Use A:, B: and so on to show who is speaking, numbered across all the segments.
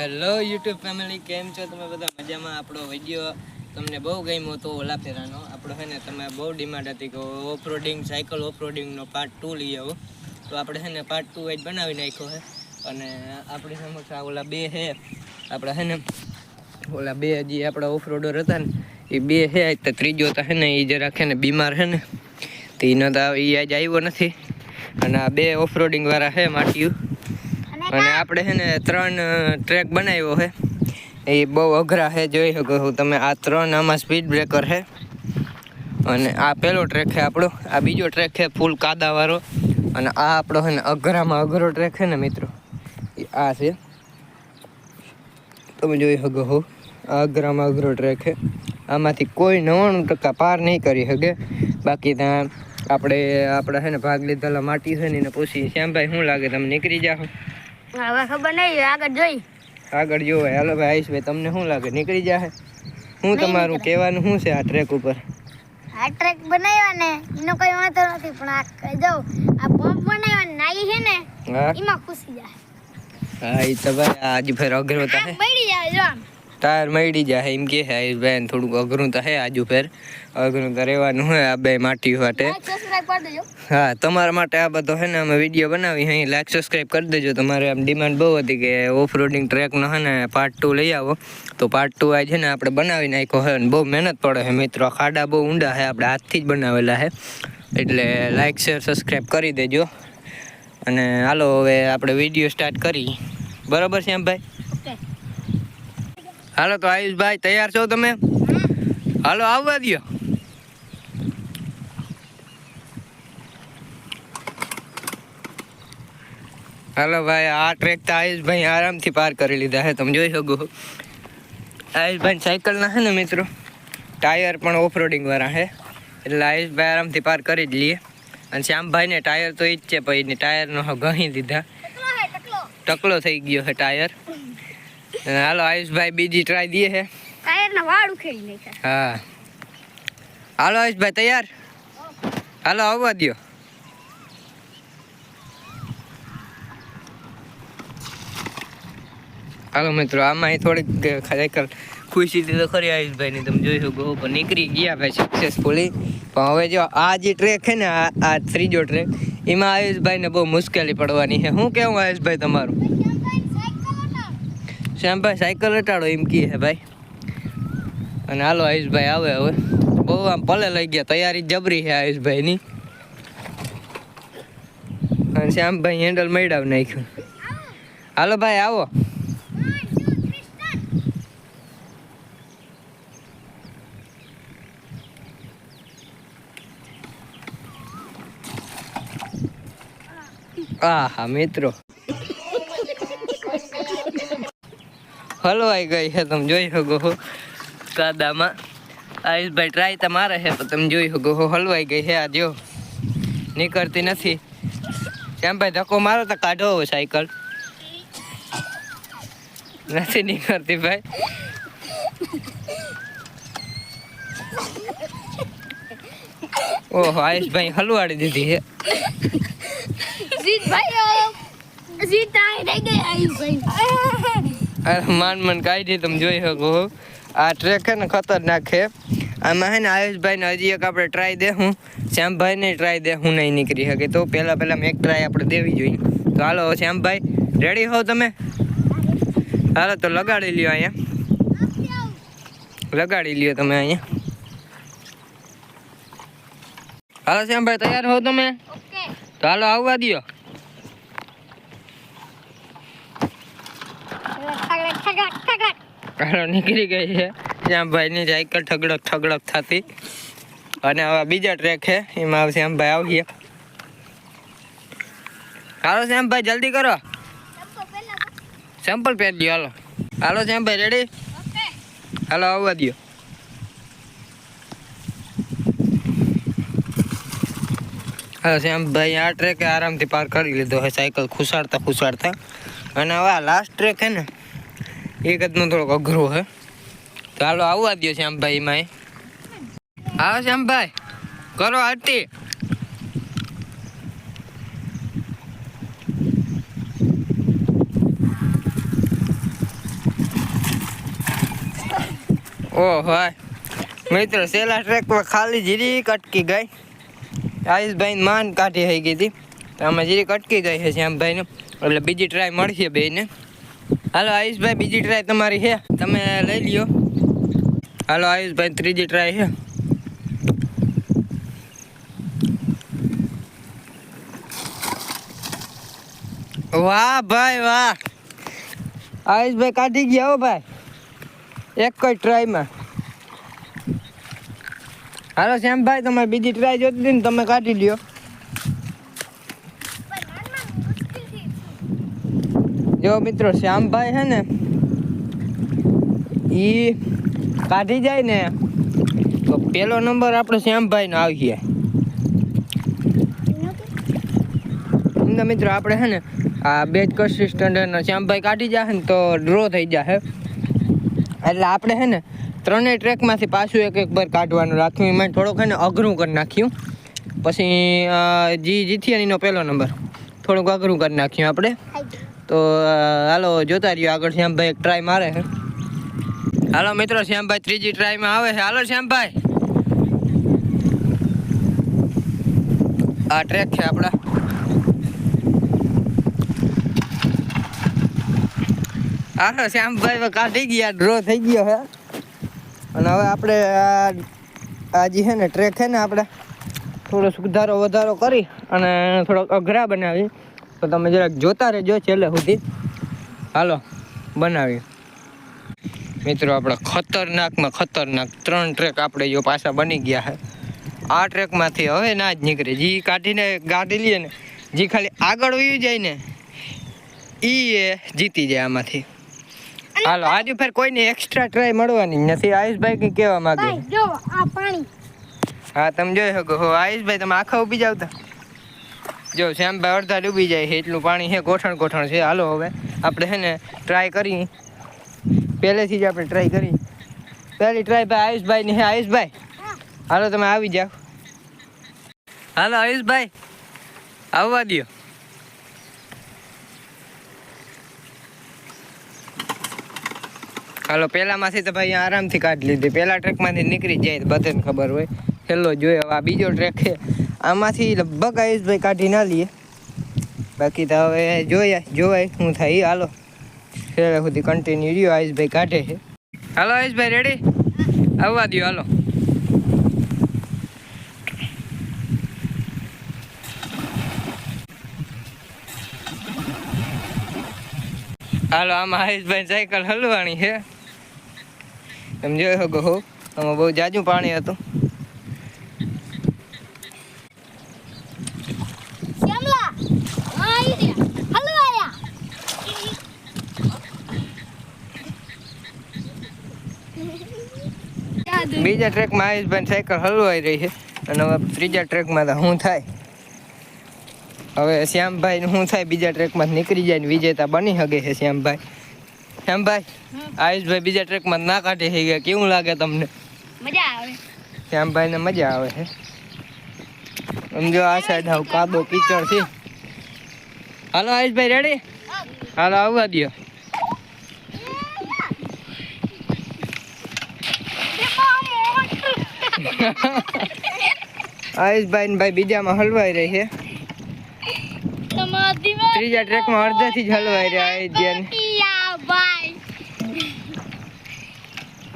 A: Hello YouTube family, કેમ છો તમે બધા? મજામાં? આપણો વિડીયો તમને બહુ ગમ્યો તો ઓલા ફેરાનો આપણો છે ને, તમે બહુ ડિમાન્ડ હતી કે ઓફરોડિંગ સાયકલ ઓફરોડિંગનો પાર્ટ 2 લઈ આવો, તો આપણે છે ને પાર્ટ 2 જ બનાવી નાખ્યો છે. અને આપણી સમક્ષ ઓલા બે છે આપણે છે ને, ઓલા બે જે આપણા ઓફરોડર હતા ને એ બે છે. તો ત્રીજો તો છે ને એ જરાક છે ને બીમાર છે ને, તો એનો તો એ આજ આવ્યો નથી. અને આ બે ઓફરોડિંગ વાળા છે માટીયું. અને આપણે છે ને 3 ટ્રેક બનાવ્યો છે, એ બહુ અઘરા છે. જોઈ શકો તમે, આ 3 આમાં સ્પીડ બ્રેકર છે. અને આ પહેલો ટ્રેક છે આપણો, આ બીજો ટ્રેક છે ફૂલ કાદાવાળો. અને આ આપણો છે ને અઘરામાં અઘરો ટ્રેક છે ને મિત્રો, એ આ છે. તમે જોઈ શકો છો, આ અઘરામાં અઘરો ટ્રેક છે. આમાંથી કોઈ 99% પાર નહીં કરી શકે. બાકી ત્યાં આપણે છે ને ભાગ લીધેલા માટી છે ને એને પૂછી, શ્યામભાઈ શું લાગે, તમે નીકળી જાઓ?
B: હવે ખબર નહીં, આગળ જોઈ
A: આગળ જોવાય. હાલો ભાઈ આયુષભાઈ, તમને શું લાગે, નીકળી જાય? શું તમારું કહેવાનું શું છે આ ટ્રેક ઉપર?
B: આ ટ્રેક બનાવ્યા ને એનો કઈ વાંધો નથી, પણ આ જો આ પંપ બનાવ્યા ને નાઈ છે ને એમાં ખુશી જાય.
A: હા એ તો ભાઈ આજ ફેર અઘરો તો હે,
B: મળી જાય જો
A: ટાયર મળી જાય એમ કે છે આયુષભાઈ. થોડુંક અઘરું તો હે આજુ ફેર, અઘરું તો રહેવાનું હોય આ બે માટી માટે.
B: સબસ્ક્રાઇબ કરી દેજો.
A: હા, તમારા માટે આ બધો છે ને અમે વિડીયો બનાવી, અહીં લાઈક સબસ્ક્રાઈબ કરી દેજો. તમારે આમ ડિમાન્ડ બહુ હતી કે ઓફરોડિંગ ટ્રેકનો છે ને પાર્ટ 2 લઈ આવો, તો પાર્ટ 2 આ છે ને આપણે બનાવી નાખ્યો છે. અને બહુ મહેનત પડે છે મિત્રો, ખાડા બહુ ઊંડા છે, આપણે હાથથી જ બનાવેલા છે. એટલે લાઈક શેર સબસ્ક્રાઈબ કરી દેજો. અને હાલો હવે આપણે વિડીયો સ્ટાર્ટ કરી, બરાબર છે એમ ભાઈ? હાલો તો આયુષભાઈ તૈયાર છો તમે? હાલો આવવા દો. હાલો ભાઈ, આ ટ્રેક તો આયુષભાઈ આરામથી પાર કરી લીધા છે, તમે જોઈ શકો. આયુષભાઈ સાયકલના છે ને મિત્રો ટાયર પણ ઓફરોડિંગ વાળા છે, એટલે આયુષભાઈ આરામથી પાર કરી જ લઈએ. અને શ્યામભાઈને ટાયર તો ઈ જ છે, પછી ટાયરનો ઘણી દીધા, ટકલો થઈ ગયો છે ટાયર. હાલો આયુષભાઈ બીજી ટ્રાય દે છે,
B: ટાયરના વાળ ઉખેડી નાખ્યા.
A: હા હાલો આયુષભાઈ તૈયાર? હાલો આવવા દો. હાલો મિત્રો, આમાં થોડીક ખરેખર ખુશી તો ખરી આયુષભાઈની, તમે જોઈ શકો. પણ નીકળી ગયા ભાઈ સક્સેસફુલી. પણ હવે જો આ જે ટ્રેક છે ને, આ ત્રીજો ટ્રેક, એમાં આયુષભાઈને બહુ મુશ્કેલી પડવાની છે. શું કેવું આયુષભાઈ તમારું? શ્યામભાઈ સાયકલ હટાડો એમ કહે છે ભાઈ. અને હાલો આયુષભાઈ આવે હવે, બહુ આમ પલે લઈ ગયા, તૈયારી જબરી છે આયુષભાઈની. અને શ્યામભાઈ હેન્ડલ મડાવી નાખ્યું. હાલો ભાઈ આવો. હા મિત્રો, હલવાઈ ગઈ છે, તમે જોઈ શકો છો કાદામાં. આયુષભાઈ ટ્રાય તો મારે છે, પણ તમે જોઈ શકો છો હલવાઈ ગઈ છે. આ જો નીકળતી નથી. શ્યામભાઈ ધક્કો મારો તો કાઢો હવે સાયકલ. નથી નીકળતી ભાઈ. ઓહો, આયુષભાઈ હલવાડી દીધી છે. માન કાઢી, તમે જોઈ શકો. આ ટ્રેક છે ને ખતરનાક છે. આમાં છે ને આયુષભાઈને હજી એક આપણે ટ્રાય દેવું, શ્યામભાઈને ટ્રાય દેવું નહીં નીકળી શકે, તો પહેલાં એક ટ્રાય આપણે દેવી જોઈએ. તો હાલો શ્યામભાઈ, રેડી હો તમે? હાલો તો લગાડી લ્યો અહીંયા, લગાડી લ્યો તમે અહીંયા. હાલો શ્યામભાઈ તૈયાર હો તમે? તો હાલો આવવા દો. હાલો નીકળી ગઈ છે શ્યામભાઈની સાયકલ ઠગડક ઠગડક થતી. અને હવે બીજા ટ્રેક છે, એમાં શ્યામભાઈ આવીએ. હાલો શ્યામભાઈ જલ્દી કરો, સેમ્પલ પહેરી દો. હાલો હાલો શ્યામભાઈ રેડી? હાલો આવવા દો. હા શ્યામભાઈ આ ટ્રેકે આરામથી પાર કરી લીધો છે, સાયકલ ખુસાડતા ખુસાડતા. અને હવે આ લાસ્ટ ટ્રેક છે ને, એક જનો થોડોક અઘરો છે. તો હાલો આવવા દો શ્યામભાઈ એમાં. હા શ્યામભાઈ કરો આરતી. ઓ ભાઈ મિત્રો છેલ્લા ટ્રેક પર ખાલી જીરી કટકી ગઈ. આયુષભાઈ માન કાઢી થઈ ગઈ હતી તો આમાં જીરી કટકી ગઈ છે શ્યામભાઈને, એટલે બીજી ટ્રાય મળશે બેને. હાલો આયુષભાઈ બીજી ટ્રાય તમારી છે, તમે લઈ લ્યો. હાલો આયુષભાઈ ત્રીજી ટ્રાય છે. વાહ ભાઈ વાહ, આયુષભાઈ કાઢી ગયા હો ભાઈ એક જ ટ્રાયમાં. હાલો શ્યામભાઈ તમારે બીજી ટ્રાય જોતી હતી ને, તમે કાઢી લ્યો. જો મિત્રો શ્યામભાઈ છે ને એ કાઢી જાય ને તો પેલો નંબર આપણો શ્યામભાઈનો આવી જાય. મિત્રો આપણે છે ને આ બેચ કન્સિસ્ટન્ટનો શ્યામભાઈ કાઢી જાય ને તો ડ્રો થઈ જાય. એટલે આપણે છે ને ત્રણેય ટ્રેકમાંથી પાછું એક એક વાર કાઢવાનું રાખ્યું. એમાં થોડોક છે ને અઘરું કરી નાખ્યું. પછી જીત્યા એનો પહેલો નંબર થોડુંક અઘરું કરી નાખ્યું આપણે. તો હાલો જોતા રહ્યો આગળ. શ્યામભાઈ એક ટ્રાય મારે છે. હાલો મિત્રો શ્યામભાઈ ત્રીજી ટ્રાયમાં આવે છે. હાલો શ્યામભાઈ આ ટ્રેક છે આપણા. હાલો શ્યામભાઈ કાઢી ગયા, ડ્રો થઈ ગયો છે. અને હવે આપણે આ જે છે ને ટ્રેક છે ને આપણે થોડો સુધારો વધારો કરી અને થોડોક અઘરા બનાવી. તો તમે જરાક જોતા રહેજો છેલ્લે સુધી. હાલો બનાવી મિત્રો આપણે ખતરનાકમાં ખતરનાક 3 ટ્રેક આપણે જો પાછા બની ગયા છે. આ ટ્રેકમાંથી હવે ના જ નીકળે. જે કાઢીને ગાડી લઈએ ને, જે ખાલી આગળ વહી જાય ને એ જીતી જાય આમાંથી. હાલો આજે ફેર કોઈને એક્સ્ટ્રા ટ્રાય મળવાની નથી. આયુષભાઈ કઈ કહેવા માંગે?
B: જો આ પાણી.
A: હા તમે જોઈ શકો હો. આયુષભાઈ તમે આખા ઊભી જાવ તો જો શ્યામભાઈ અડધા ડૂબી જાય છે એટલું પાણી છે, ગોઠણ ગોઠણ છે. હાલો હવે આપણે છે ને ટ્રાય કરી, પહેલેથી જ આપણે ટ્રાય કરી. પહેલી ટ્રાય ભાઈ આયુષભાઈની છે. આયુષભાઈ હાલો તમે આવી જાઓ. હાલો આયુષભાઈ આવવા દો. હાલો પહેલામાંથી તો ભાઈ આરામથી કાઢી લીધી. પહેલા ટ્રેકમાંથી નીકળી જાય બધાને ખબર હોય. છેલ્લો જોઈએ હવે આ બીજો ટ્રેક છે, આમાંથી લગભગ આયુષભાઈ કાઢી ના લઈએ. બાકી તો હવે જોવાય શું થાય. હાલો છેલ્લે સુધી કન્ટિન્યુ રહ્યો. આયુષભાઈ કાઢે છે. હાલો આયુષભાઈ રેડી? આવવા દો. હાલો હાલો આમાં આયુષભાઈ સાયકલ હલવાની છે. તમે જોઈ શકો હો આમાં બહુ જાજુ પાણી હતું. બીજા ટ્રેકમાં આયુષભાઈ સાયકલ હલવાઈ રહી છે. અને હવે ત્રીજા ટ્રેકમાં તો શું થાય હવે શ્યામભાઈ શું થાય બીજા ટ્રેકમાં નીકળી જાય ને વિજેતા બની શકે છે શ્યામભાઈ. શ્યામભાઈ આયુષભાઈ બીજા ટ્રેકમાં ના કાઢી થઈ ગયા, કેવું લાગે તમને?
B: મજા આવે.
A: શ્યામભાઈને મજા આવે છે. સમજો આ સાઈડ આવ કાદો કીચડ છે. હાલો આયુષભાઈ રેડી? હાલો આવવા દો. આયુષભાઈ ને ભાઈ બીજામાં હલવાઈ રહી છે. ત્રીજા ટ્રેકમાં અડધેથી જ હલવાઈ રહ્યા આયુષભાઈ.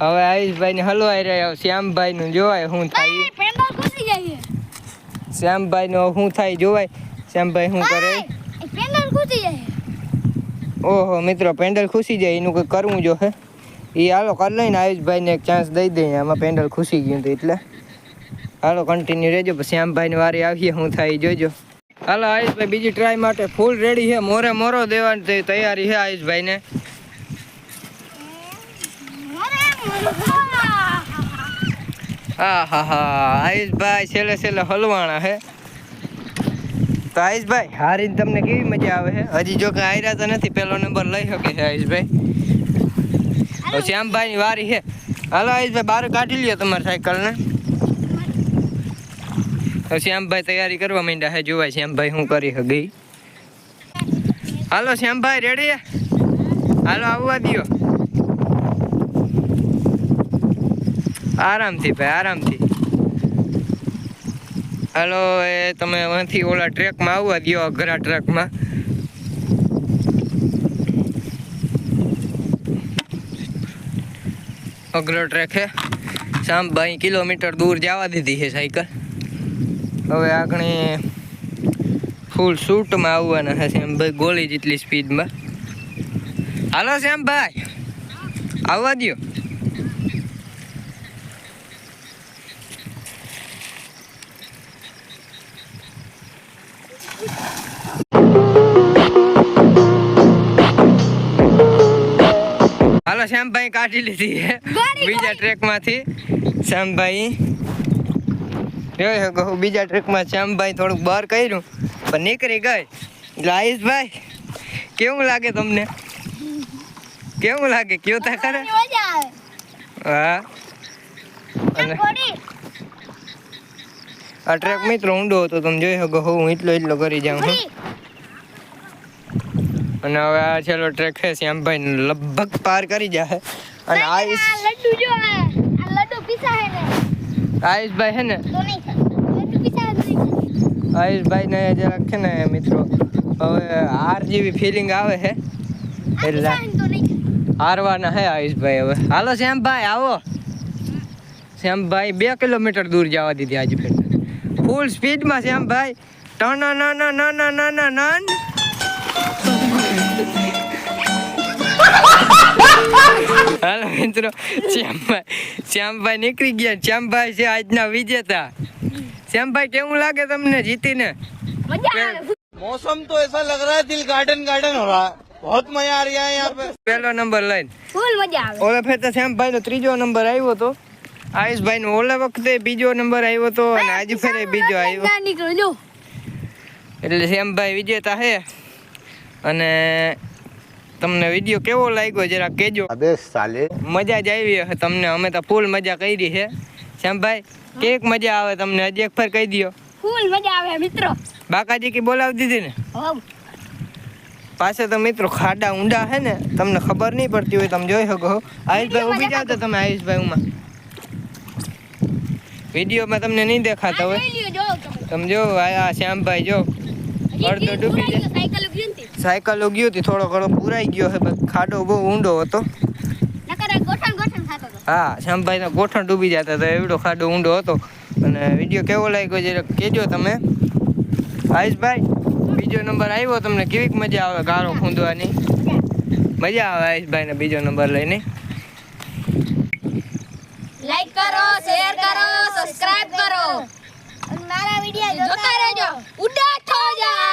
A: હવે આયુષભાઈ ને હલવાઈ રહ્યા. શ્યામભાઈ નું જોવાય શું થાય. શ્યામભાઈ નું શું થાય જોવાય. શ્યામભાઈ શું કરે? ઓહો મિત્રો પેન્ડલ ખુશી જાય. એનું કંઈક કરવું જો હે. એ હાલો કરી લઈને આયુષભાઈ ને એક ચાન્સ દઈ દઈએ. આમાં પેન્ડલ ખુશી ગયું હતું એટલે. હાલો કન્ટિન્યુ રહેજો. પછી શ્યામભાઈ ની વારી આવીએ શું થાય જોજો. હાલો આયુષભાઈ બીજી ટ્રાય માટે ફૂલ રેડી છે. મોરે મોરો દેવાની તૈયારી છે આયુષભાઈ ને. હા હા હા આયુષભાઈ છેલ્લે હલવાણા છે. તો આયુષભાઈ હારીને તમને કેવી મજા આવે છે? હજી જો કે હાર્યા તો નથી, પહેલો નંબર લઈ શકે છે આયુષભાઈ. તો શ્યામભાઈ ની વારી છે. હાલો આયુષભાઈ બહાર કાઢી લ્યો તમારી સાયકલને. તો શ્યામભાઈ તૈયારી કરવા માંડ્યા છે. જોવાય શ્યામભાઈ શું કરી શકે. હાલો શ્યામભાઈ રેડી? હાલો આવવા દો. આરામથી ભાઈ આરામથી. હાલો એ તમે અહીંથી ઓલા ટ્રેકમાં આવવા દો, અઘરા ટ્રેકમાં. અઘરો ટ્રેક છે. શ્યામભાઈ કિલોમીટર દૂર જવા દીધી છે સાયકલ. હવે આગળ ફૂલ શૂટમાં આવવાના છે શ્યામભાઈ, ગોળી જેટલી સ્પીડમાં. હાલો શ્યામભાઈ આવવા દો. હાલો શ્યામભાઈ કાઢી લીધી છે બીજા ટ્રેકમાંથી. શ્યામભાઈ બીજા ટ્રેકમાં શ્યામભાઈ થોડુંક બહાર કર્યું પણ નીકળી ગઈ. એટલે આયુષભાઈ કેવું લાગે તમને? કેવું લાગે કયો તા ખરે? હા. અને આ ટ્રેક મિત્રો ઊંડો હતો, તમે જોઈ શકો. હું એટલો કરી જાઉં છું. અને હવે આ છેલ્લો ટ્રેક છે શ્યામભાઈ લગભગ પાર કરી જાય. અને આયુષભાઈ છે ને આયુષભાઈ ને જરાક છે ને મિત્રો હવે હાર જેવી ફિલિંગ આવે છે એટલે હારવાના હે આયુષભાઈ હવે. હાલો શ્યામભાઈ આવો. શ્યામભાઈ 2 કિલોમીટર દૂર જવા દીધી આજે ફેર ફૂલ સ્પીડમાં. શ્યામભાઈ ટન હાલો મિત્રો શ્યામભાઈ નીકળી ગયા. શ્યામભાઈ છે આજના વિજેતા. શ્યામભાઈ કેવું લાગે તમને જીતીને?
C: मौसम तो ऐसा लग रहा है दिल गार्डन गार्डन हो रहा है, बहुत मजा आ रहा है यहाँ पे.
A: પહેલો નંબર લઈને
B: ફૂલ મજા આવે.
A: ઓલા ફેર તો શ્યામભાઈ નો 3જો નંબર આવ્યો તો. આયુષભાઈ નો ઓલા વખતે 2જો નંબર આવ્યો તો અને આજે ફેરે 2જો આવ્યો. એટલે શ્યામભાઈ વિજેતા છે. અને તમને વિડીયો કેવો લાગ્યો જરા કહેજો.
C: अबे साले
A: મજા જ આવી હશે તમને. અમે તો ફૂલ મજા કરી છે. શ્યામભાઈ કેક મજા આવે તમને? હજી એક ફેર કહી દો.
B: ફૂલ મજા આવે મિત્રો.
A: બાકાજી કી બોલાવી દીધી ને પાસે તો મિત્રો ખાડા ઊંડા છે ને, તમને ખબર નહીં પડતી હોય. તમે જોઈ શકો. આયુષભાઈ ઊભી જાવ તો તમે આયુષભાઈ ઉમાં વિડીયોમાં તમને નહીં દેખાતા હોય. તમે જો આ શ્યામભાઈ જો અડધો ડૂબી જાય. સાયકલ ગયો હતી, થોડો ઘણો પુરાઈ ગયો છે. ખાડો બહુ ઊંડો હતો. હા શ્યામભાઈ ના ગોઠણ ડૂબી જતા હતા, એવડો ખાડો ઊંડો હતો. અને વિડીયો કેવો લાગ્યો જરા કહેજો તમે. આયુષભાઈ 2જો નંબર આવ્યો તમને કેવીક મજા આવે ગારો ખૂંદવાની? મજા આવે આયુષભાઈ ને 2જો નંબર લઈને.
B: લાઈક કરો, શેર કરો, સબસ્ક્રાઇબ કરો. મારા વિડિયો જોતા રહેજો. ઉડા થો જા.